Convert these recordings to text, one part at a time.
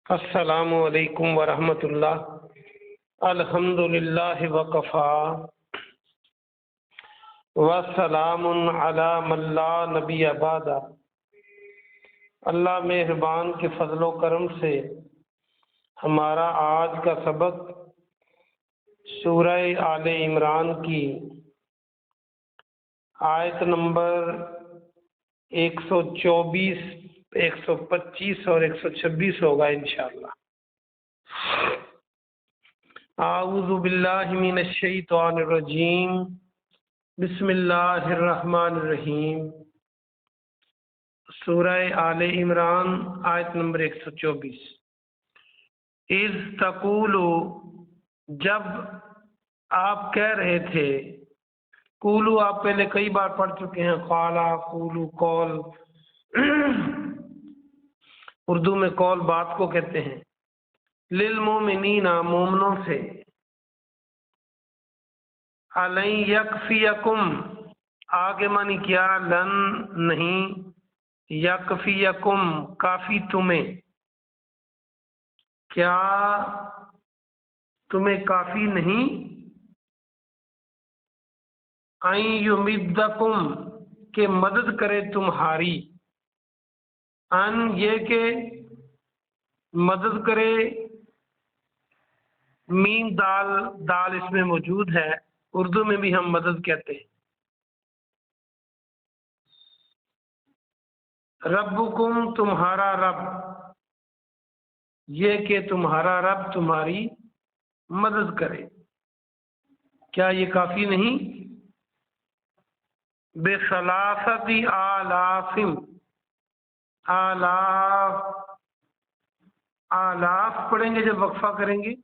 السلام علیکم ورحمۃ اللہ۔ الحمدللہ وکفا وسلام علی من لا نبی بعد۔ اللہ مہربان کے فضل و کرم سے ہمارا آج کا سبق سورہ آل عمران کی آیت نمبر 124، 125 اور 126 ہوگا انشاءاللہ۔ اعوذ باللہ من الشیطان الرجیم، بسم اللہ الرحمن الرحیم۔ سورہ آل عمران آیت نمبر 124۔ اذ تقولو، جب آپ کہہ رہے تھے، قولو آپ پہلے کئی بار پڑھ چکے ہیں، قالا، قولو، قول، اردو میں قول بات کو کہتے ہیں، للمومنین مومنوں سے، الن یکفیکم آگے معنی کیا، لن نہیں، یکفیکم کافی تمہیں، کیا تمہیں کافی نہیں، این یمدکم کہ مدد کرے تمہاری، ان یہ کہ مدد کرے، میم دال، دال اس میں موجود ہے، اردو میں بھی ہم مدد کہتے ہیں۔ ربکم تمہارا رب، یہ کہ تمہارا رب تمہاری مدد کرے، کیا یہ کافی نہیں؟ بثلاثۃ آلاف، آلاف، آلاف پڑھیں گے جب وقفہ کریں گے،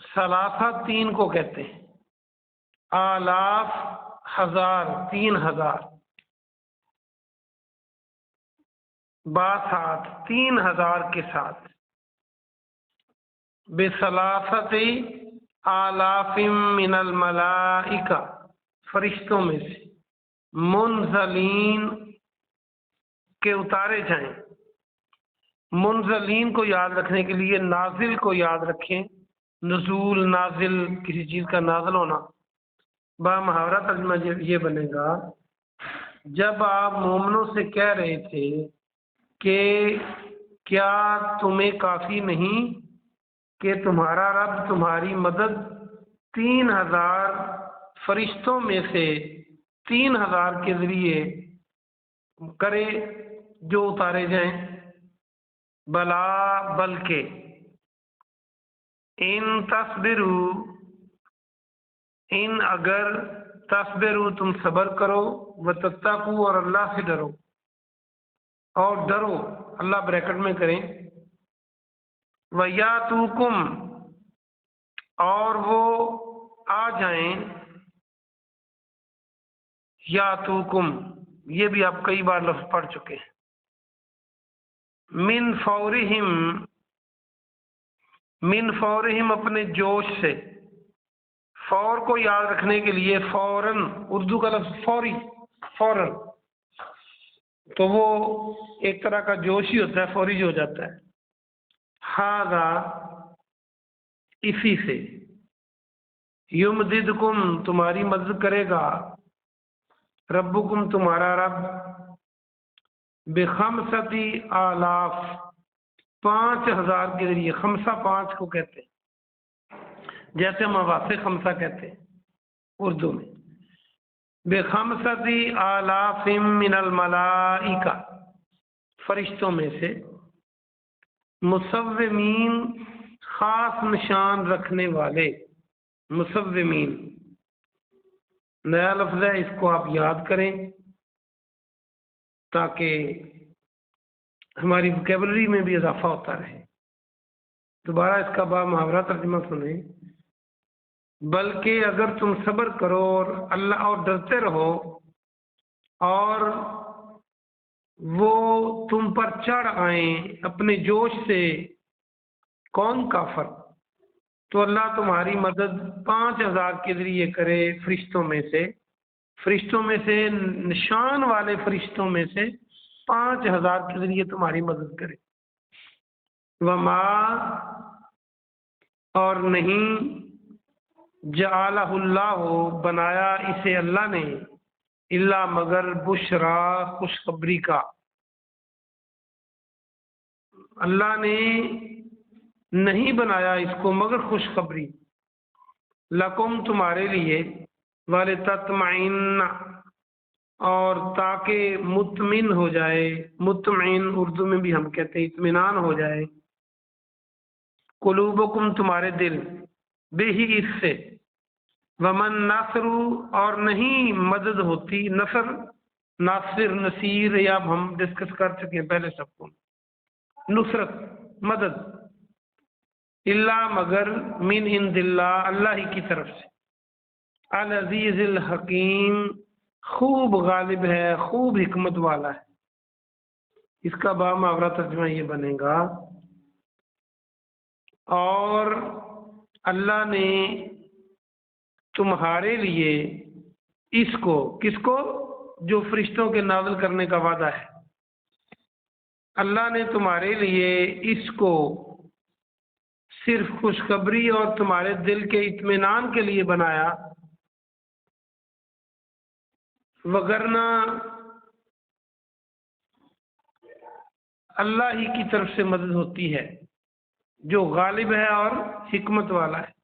ثلاثہ تین کو کہتے ہیں، آلاف ہزار، 3000، باساتھ 3000 کے ساتھ، بثلاثۃ آلاف من الملائکہ فرشتوں میں سے، منزلین کے اتارے جائیں۔ منزلین کو یاد رکھنے کے لیے نازل کو یاد رکھیں، نزول، نازل، کسی چیز کا نازل ہونا۔ بامحاورہ ترجمہ یہ بنے گا، جب آپ مومنوں سے کہہ رہے تھے کہ کیا تمہیں کافی نہیں کہ تمہارا رب تمہاری مدد 3000 فرشتوں میں سے 3000 کے ذریعے کرے جو اتارے جائیں، بلا بلکہ، ان تصبروا، ان اگر، تصبروا تم صبر کرو، وتتقوا اور اللہ سے ڈرو، اور ڈرو اللہ بریکٹ میں کریں، وَيَأْتُوكُمْ اور وہ آ جائیں، یاتوکم یہ بھی آپ کئی بار لفظ پڑھ چکے ہیں، من فورہم، من فورہم اپنے جوش سے، فور کو یاد رکھنے کے لیے فوراً، اردو کا لفظ فوری، فوراً، تو وہ ایک طرح کا جوش ہی ہوتا ہے، فوری جو ہو جاتا ہے، ہذا اسی سے، یمددکم تمہاری مدد کرے گا، ربکم تمہارا رب، بخمسۃ آلاف 5000 کے ذریعے، خمسہ 5 کو کہتے ہیں، جیسے ہم حواس خمسہ کہتے ہیں اردو میں، بخمسۃ آلاف من الملائکہ فرشتوں میں سے، مصومین خاص نشان رکھنے والے، مصومین نیا لفظ ہے، اس کو آپ یاد کریں تاکہ ہماری وکیبلری میں بھی اضافہ ہوتا رہے۔ دوبارہ اس کا بامحاورہ ترجمہ سنیں، بلکہ اگر تم صبر کرو اور اللہ اور ڈرتے رہو، اور وہ تم پر چڑھ آئیں اپنے جوش سے، کون کافر، تو اللہ تمہاری مدد 5000 کے ذریعے کرے، فرشتوں میں سے، فرشتوں میں سے نشان والے فرشتوں میں سے 5,000 کے ذریعے تمہاری مدد کرے۔ وما، اور نہیں، جعلہ اللہ، بنایا اسے اللہ نے، الا مگر بشرا، خوشخبری کا۔ اللہ نے نہیں بنایا اس کو مگر خوشخبری، لکم، تمہارے لیے، ولتطمئن، اور تاکہ مطمئن ہو جائے، مطمئن اردو میں بھی ہم کہتے ہیں اطمینان ہو جائے، قلوبکم، تمہارے دل، بہی، اس سے، ومن نصر، اور نہیں مدد ہوتی، نصر، ناصر، نصیر، یا اب ہم ڈسکس کر چکے ہیں پہلے سب کو، نصرت، مدد، اللہ مگر، من عند اللہ، اللہ ہی کی طرف سے، العزیز الحکیم، خوب غالب ہے، خوب حکمت والا ہے۔ اس کا بامحاورہ ترجمہ یہ بنے گا، اور اللہ نے تمہارے لیے اس کو، کس کو، جو فرشتوں کے نازل کرنے کا وعدہ ہے، اللہ نے تمہارے لیے اس کو صرف خوشخبری اور تمہارے دل کے اطمینان کے لیے بنایا، وگرنہ اللہ ہی کی طرف سے مدد ہوتی ہے جو غالب ہے اور حکمت والا ہے۔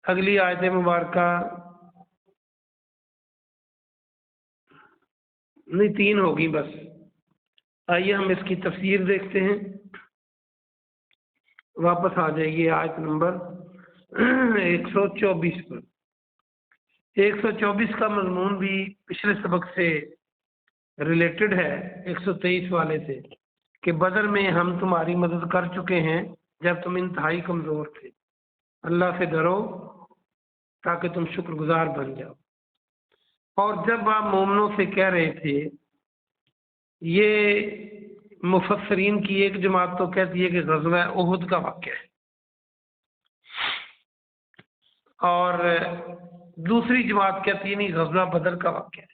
اگلی آیت مبارکہ، نہیں 3 ہوگی بس، آئیے ہم اس کی تفسیر دیکھتے ہیں، واپس آ جائیے آیت نمبر 124 پر۔ 124 کا مضمون بھی پچھلے سبق سے ریلیٹڈ ہے 123 والے سے، کہ بدر میں ہم تمہاری مدد کر چکے ہیں جب تم انتہائی کمزور تھے، اللہ سے ڈرو تاکہ تم شکر گزار بن جاؤ۔ اور جب آپ مومنوں سے کہہ رہے تھے، یہ مفسرین کی ایک جماعت تو کہتی ہے کہ غزوہ احد کا واقعہ ہے، اور دوسری جماعت کہتی ہے نہیں، غزوہ بدر کا واقعہ ہے،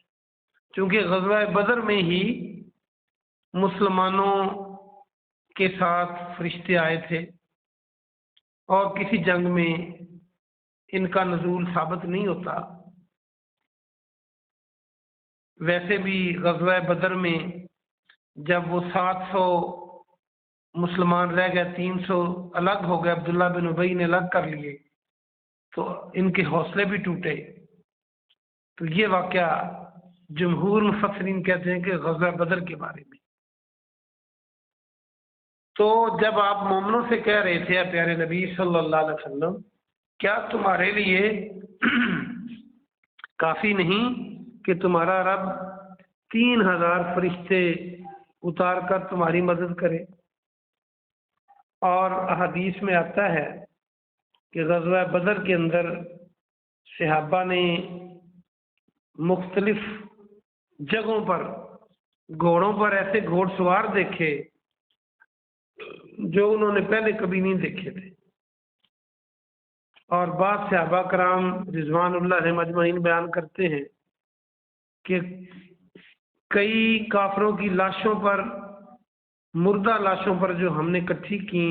چونکہ غزوہ بدر میں ہی مسلمانوں کے ساتھ فرشتے آئے تھے، اور کسی جنگ میں ان کا نزول ثابت نہیں ہوتا۔ ویسے بھی غزوہ بدر میں جب وہ 700 مسلمان رہ گئے، 300 الگ ہو گئے، عبداللہ بن ابی نے الگ کر لیے، تو ان کے حوصلے بھی ٹوٹے۔ تو یہ واقعہ جمہور مفسرین کہتے ہیں کہ غزوہ بدر کے بارے میں۔ تو جب آپ مومنوں سے کہہ رہے تھے پیارے نبی صلی اللہ علیہ وسلم، کیا تمہارے لیے کافی نہیں کہ تمہارا رب 3,000 فرشتے اتار کر تمہاری مدد کرے؟ اور احادیث میں آتا ہے کہ غزوہ بدر کے اندر صحابہ نے مختلف جگہوں پر گھوڑوں پر ایسے گھوڑ سوار دیکھے جو انہوں نے پہلے کبھی نہیں دیکھے تھے، اور بعض صحابہ کرام رضوان اللہ علیہم اجمعین بیان کرتے ہیں کہ کئی کافروں کی لاشوں پر، مردہ لاشوں پر جو ہم نے اکٹھی کی،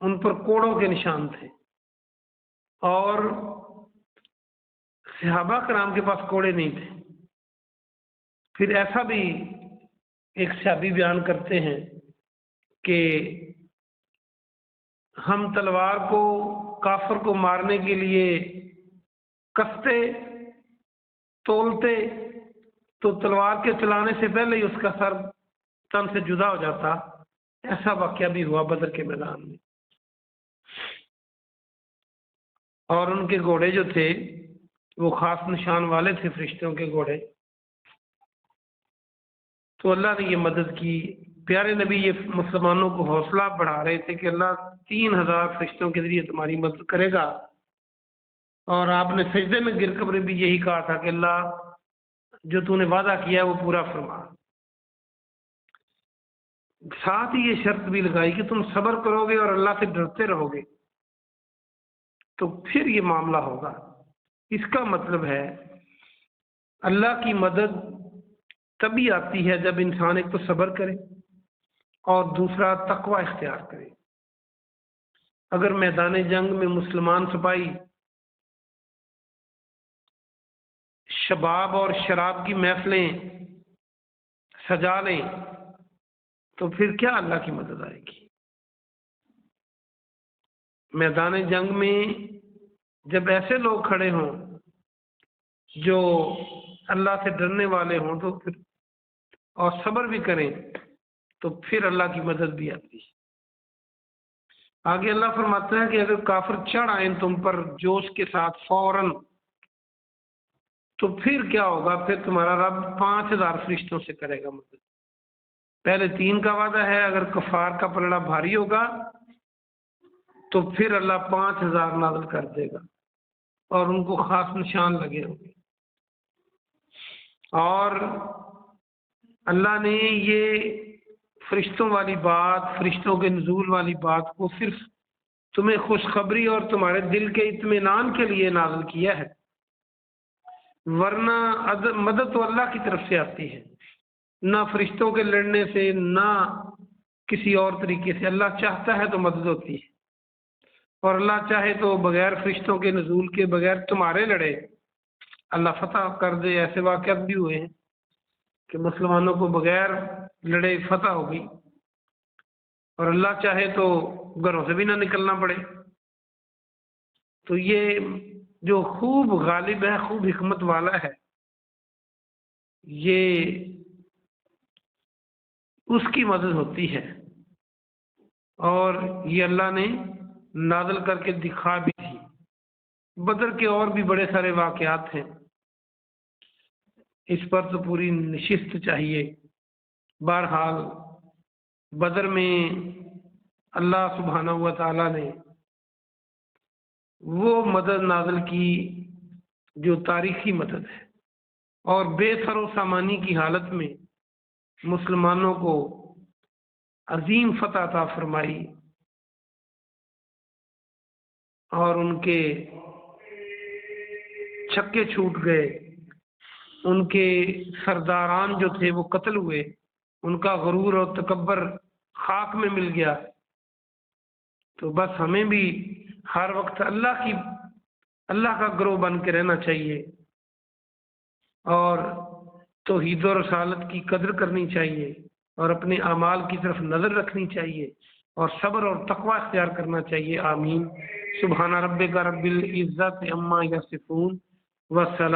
ان پر کوڑوں کے نشان تھے، اور صحابہ کرام کے پاس کوڑے نہیں تھے۔ پھر ایسا بھی ایک صحابی بیان کرتے ہیں کہ ہم تلوار کو کافر کو مارنے کے لیے کستے، تولتے، تو تلوار کے چلانے سے پہلے ہی اس کا سر تن سے جدا ہو جاتا۔ ایسا واقعہ بھی ہوا بدر کے میدان میں، اور ان کے گھوڑے جو تھے وہ خاص نشان والے تھے، فرشتوں کے گھوڑے۔ تو اللہ نے یہ مدد کی، پیارے نبی یہ مسلمانوں کو حوصلہ بڑھا رہے تھے کہ اللہ 3,000 فرشتوں کے ذریعے تمہاری مدد کرے گا، اور آپ نے سجدے میں گر کر بھی یہی کہا تھا کہ اللہ جو تو نے وعدہ کیا ہے وہ پورا فرما۔ ساتھ ہی یہ شرط بھی لگائی کہ تم صبر کرو گے اور اللہ سے ڈرتے رہو گے تو پھر یہ معاملہ ہوگا۔ اس کا مطلب ہے اللہ کی مدد تبھی آتی ہے جب انسان ایک تو صبر کرے اور دوسرا تقوی اختیار کرے۔ اگر میدان جنگ میں مسلمان سپاہی شباب اور شراب کی محفلیں سجا لیں تو پھر کیا اللہ کی مدد آئے گی؟ میدان جنگ میں جب ایسے لوگ کھڑے ہوں جو اللہ سے ڈرنے والے ہوں تو پھر اور صبر بھی کریں تو پھر اللہ کی مدد بھی آتی ہے۔ آگے اللہ فرماتا ہے کہ اگر کافر چڑھ آئیں تم پر جوش کے ساتھ فوراً تو پھر کیا ہوگا؟ پھر تمہارا رب 5000 فرشتوں سے کرے گا مدد۔ پہلے 3 کا وعدہ ہے، اگر کفار کا پلڑا بھاری ہوگا تو پھر اللہ 5000 نازل کر دے گا اور ان کو خاص نشان لگے ہوں گے۔ اور اللہ نے یہ فرشتوں والی بات، فرشتوں کے نزول والی بات کو صرف تمہیں خوشخبری اور تمہارے دل کے اطمینان کے لیے نازل کیا ہے، ورنہ مدد تو اللہ کی طرف سے آتی ہے، نہ فرشتوں کے لڑنے سے نہ کسی اور طریقے سے۔ اللہ چاہتا ہے تو مدد ہوتی ہے، اور اللہ چاہے تو بغیر فرشتوں کے نزول کے، بغیر تمہارے لڑے اللہ فتح کر دے۔ ایسے واقعات بھی ہوئے ہیں کہ مسلمانوں کو بغیر لڑے فتح ہوگی، اور اللہ چاہے تو گھروں سے بھی نہ نکلنا پڑے۔ تو یہ جو خوب غالب ہے، خوب حکمت والا ہے، یہ اس کی مدد ہوتی ہے، اور یہ اللہ نے نازل کر کے دکھا بھی تھی۔ بدر کے اور بھی بڑے سارے واقعات ہیں، اس پر تو پوری نشست چاہیے۔ بہرحال بدر میں اللہ سبحانہ و تعالیٰ نے وہ مدد نازل کی جو تاریخی مدد ہے، اور بے سر و سامانی کی حالت میں مسلمانوں کو عظیم فتح عطا فرمائی، اور ان کے چھکے چھوٹ گئے، ان کے سرداران جو تھے وہ قتل ہوئے، ان کا غرور اور تکبر خاک میں مل گیا۔ تو بس ہمیں بھی ہر وقت اللہ کا گروہ بن کے رہنا چاہیے، اور توحید و رسالت کی قدر کرنی چاہیے، اور اپنے اعمال کی طرف نظر رکھنی چاہیے، اور صبر اور تقوی اختیار کرنا چاہیے۔ آمین۔ سبحان ربک رب العزت عما یصفون وسلام